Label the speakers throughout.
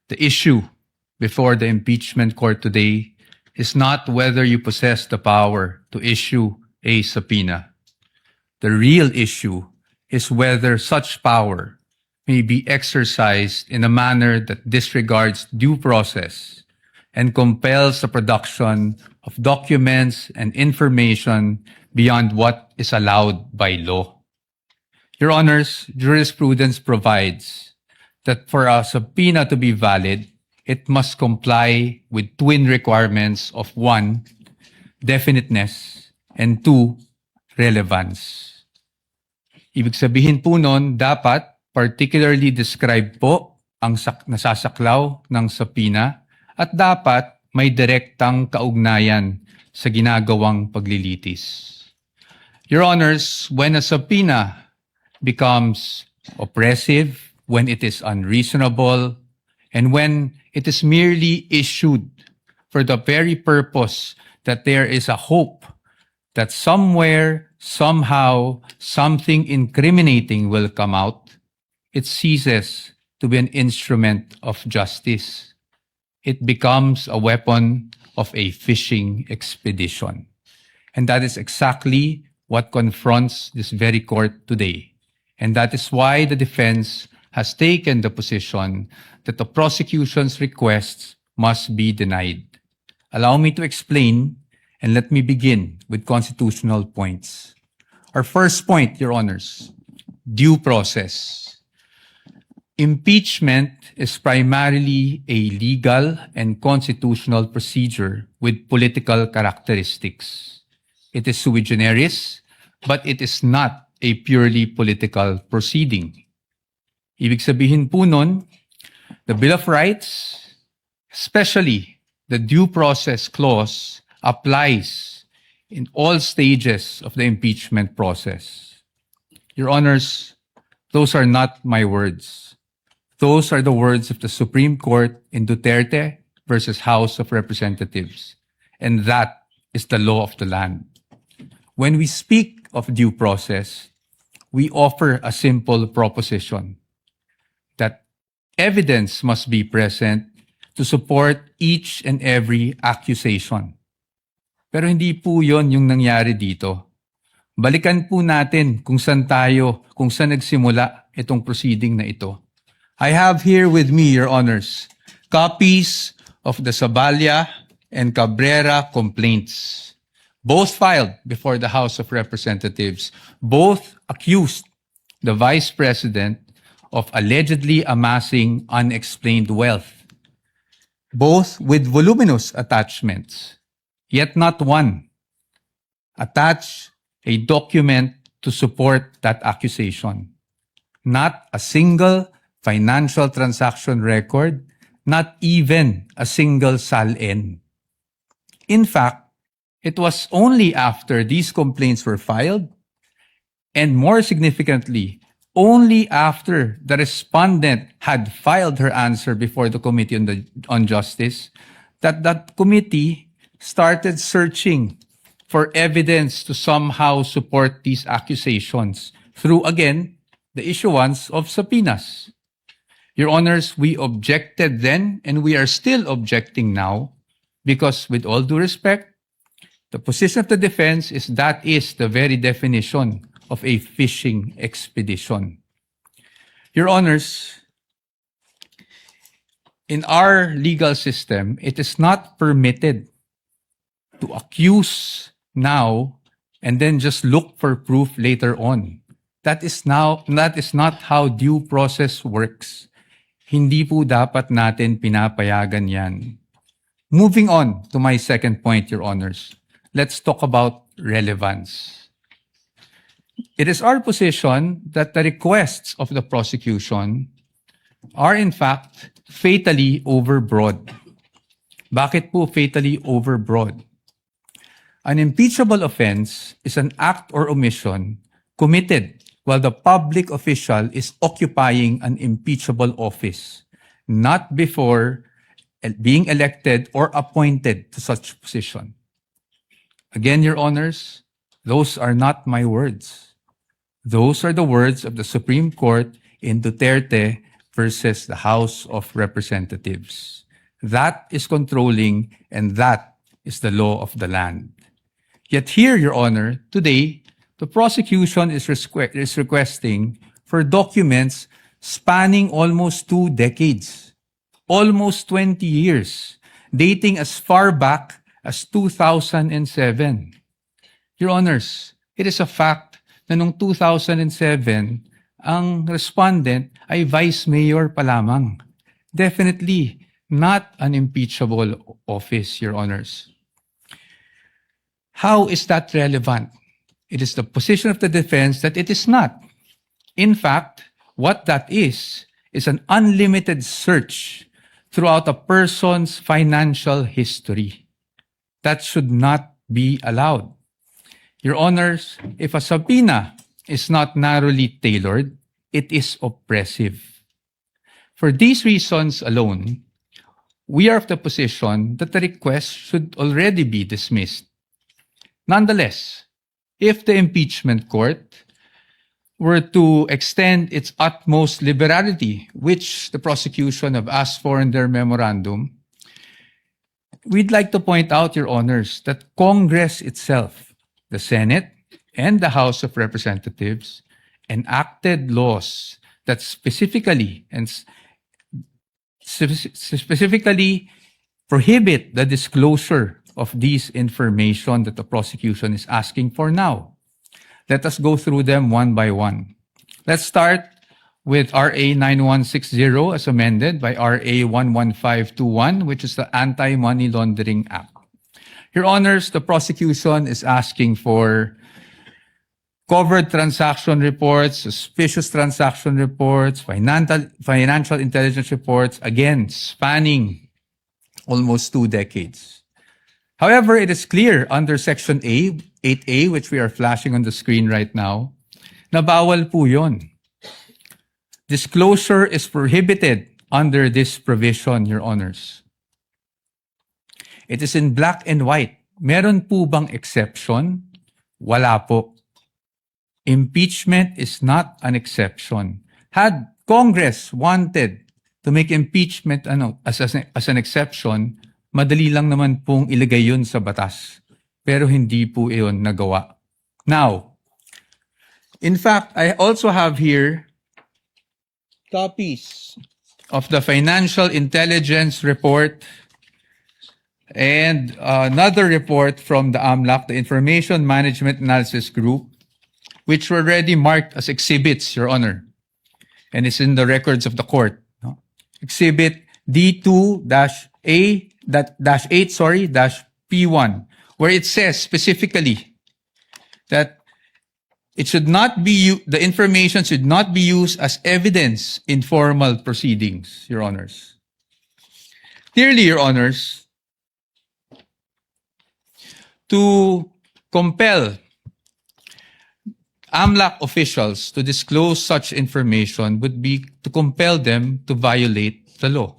Speaker 1: The issue before the impeachment court today is not whether you possess the power to issue a subpoena. The real issue is whether such power may be exercised in a manner that disregards due process and compels the production of documents and information beyond what is allowed by law. Your Honors, jurisprudence provides that for a subpoena to be valid, it must comply with twin requirements of 1, definiteness, and 2, relevance. Ibig sabihin po nun, dapat particularly describe po ang nasasaklaw ng subpoena at dapat may direktang kaugnayan sa ginagawang paglilitis. Your Honors, when a subpoena becomes oppressive, when it is unreasonable, and when it is merely issued for the very purpose that there is a hope that somewhere, somehow, something incriminating will come out, it ceases to be an instrument of justice. It becomes a weapon of a fishing expedition. And that is exactly what confronts this very court today. And that is why the defense has taken the position that the prosecution's requests must be denied. Allow me to explain, and let me begin with constitutional points. Our first point, Your Honors, due process. Impeachment is primarily a legal and constitutional procedure with political characteristics. It is sui generis, but it is not a purely political proceeding. Ibig sabihin po nun, the Bill of Rights, especially the due process clause, applies in all stages of the impeachment process. Your Honors, those are not my words. Those are the words of the Supreme Court in Duterte versus House of Representatives. And that is the law of the land. When we speak of due process, we offer a simple proposition that evidence must be present to support each and every accusation. Pero hindi po yon yung nangyari dito. Balikan po natin kung saan nagsimula itong proceeding na ito. I have here with me, Your Honors, copies of the Zabalia and Cabrera complaints, both filed before the House of Representatives. Both accused the Vice President of allegedly amassing unexplained wealth, both with voluminous attachments, yet not one attached a document to support that accusation. Not a single financial transaction record, not even a single SALN. In fact, it was only after these complaints were filed, and more significantly, only after the respondent had filed her answer before the Committee on Justice, that committee started searching for evidence to somehow support these accusations through, again, the issuance of subpoenas. Your Honors, we objected then, and we are still objecting now, because with all due respect, the position of the defense is that is the very definition of a fishing expedition. Your Honors, in our legal system, it is not permitted to accuse now and then just look for proof later on. That is not how due process works. Hindi po dapat natin pinapayagan yan. Moving on to my second point, Your Honors, let's talk about relevance. It is our position that the requests of the prosecution are in fact fatally overbroad. Bakit po fatally overbroad? An impeachable offense is an act or omission committed while the public official is occupying an impeachable office, not before being elected or appointed to such position. Again, Your Honors, those are not my words. Those are the words of the Supreme Court in Duterte versus the House of Representatives. That is controlling, and that is the law of the land. Yet here, Your Honor, today, the prosecution is requesting for documents spanning almost 2 decades, almost 20 years, dating as far back as 2007. Your Honors, it is a fact na noong 2007, ang respondent ay vice mayor pa lamang. Definitely not an impeachable office, Your Honors. How is that relevant? It is the position of the defense that it is not. In fact, what that is an unlimited search throughout a person's financial history. That should not be allowed. Your Honors, if a subpoena is not narrowly tailored, it is oppressive. For these reasons alone, we are of the position that the request should already be dismissed. Nonetheless, if the impeachment court were to extend its utmost liberality, which the prosecution have asked for in their memorandum, we'd like to point out, Your Honors, that Congress itself, the Senate and the House of Representatives, enacted laws that specifically prohibit the disclosure of these information that the prosecution is asking for now. Let us go through them one by one. Let's start with RA 9160 as amended by RA 11521, which is the Anti-Money Laundering Act. Your Honors, the prosecution is asking for covered transaction reports, suspicious transaction reports, financial intelligence reports, again, spanning almost 2 decades. However, it is clear under Section 8A, which we are flashing on the screen right now, na bawal po yun. Disclosure is prohibited under this provision, Your Honors. It is in black and white. Meron po bang exception? Wala po. Impeachment is not an exception. Had Congress wanted to make impeachment as an exception, madali lang naman pong ilagay yun sa batas. Pero hindi po iyon nagawa. Now, in fact, I also have here copies of the Financial Intelligence Report and another report from the AMLAC, the Information Management Analysis Group, which were already marked as exhibits, Your Honor. And it's in the records of the court. No? Exhibit D2-8-P1, where it says specifically that it should not be, the information should not be used as evidence in formal proceedings, Your Honors. Clearly, Your Honors, to compel AMLAC officials to disclose such information would be to compel them to violate the law.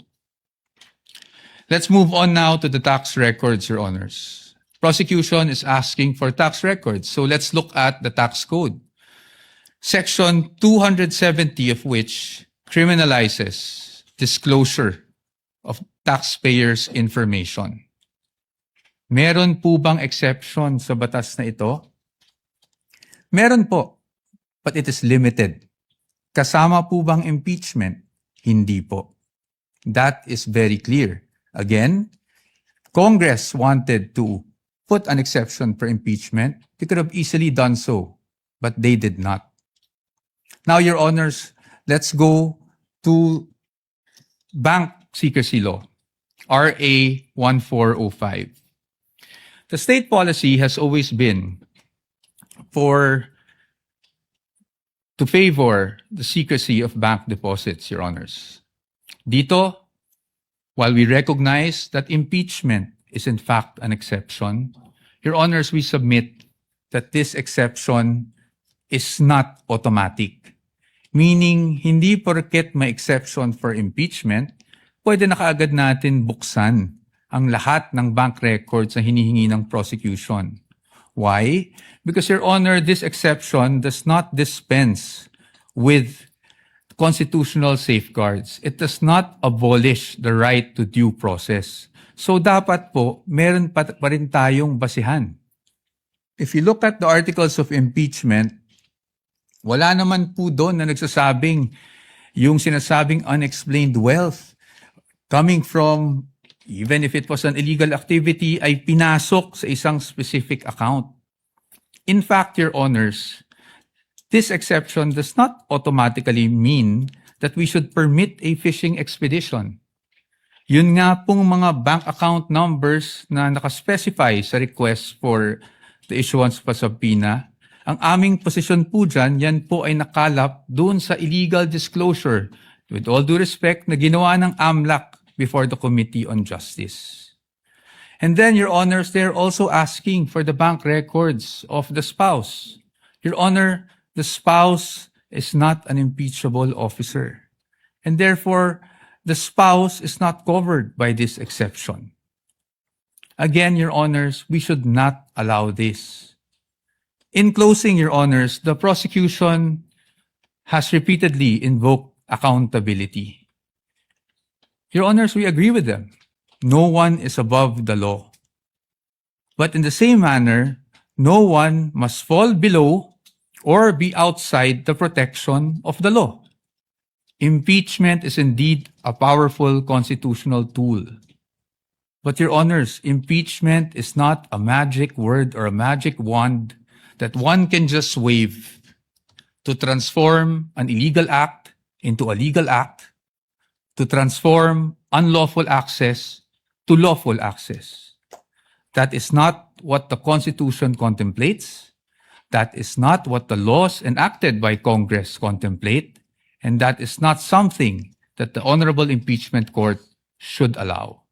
Speaker 1: Let's move on now to the tax records, Your Honors. Prosecution is asking for tax records, so let's look at the tax code. Section 270 of which criminalizes disclosure of taxpayers' information. Meron po bang exception sa batas na ito? Meron po, but it is limited. Kasama po bang impeachment? Hindi po. That is very clear. Again, Congress wanted to put an exception for impeachment. They could have easily done so, but they did not. Now, Your Honors, let's go to bank secrecy law, RA 1405. The state policy has always been to favor the secrecy of bank deposits, Your Honors. Dito, while we recognize that impeachment is in fact an exception, Your Honors, we submit that this exception is not automatic. Meaning, hindi porket may exception for impeachment, pwede na kaagad natin buksan ang lahat ng bank records na hinihingi ng prosecution. Why? Because, Your Honor, this exception does not dispense with constitutional safeguards. It does not abolish the right to due process. So dapat po, meron pa rin tayong basihan. If you look at the articles of impeachment, wala naman po doon na nagsasabing yung sinasabing unexplained wealth coming from, even if it was an illegal activity, ay pinasok sa isang specific account. In fact, Your Honors, this exception does not automatically mean that we should permit a fishing expedition. Yun nga pong mga bank account numbers na nakaspecify sa request for the issuance of a subpoena, ang aming posisyon po dyan, yan po ay nakalap doon sa illegal disclosure, with all due respect, na ginawa ng AMLAC before the Committee on Justice. And then, Your Honors, they're also asking for the bank records of the spouse. Your Honor, the spouse is not an impeachable officer. And therefore, the spouse is not covered by this exception. Again, Your Honors, we should not allow this. In closing, Your Honors, the prosecution has repeatedly invoked accountability. Your Honors, we agree with them. No one is above the law. But in the same manner, no one must fall below or be outside the protection of the law. Impeachment is indeed a powerful constitutional tool. But Your Honors, impeachment is not a magic word or a magic wand that one can just wave to transform an illegal act into a legal act, to transform unlawful access to lawful access. That is not what the Constitution contemplates. That is not what the laws enacted by Congress contemplate. And that is not something that the Honorable Impeachment Court should allow.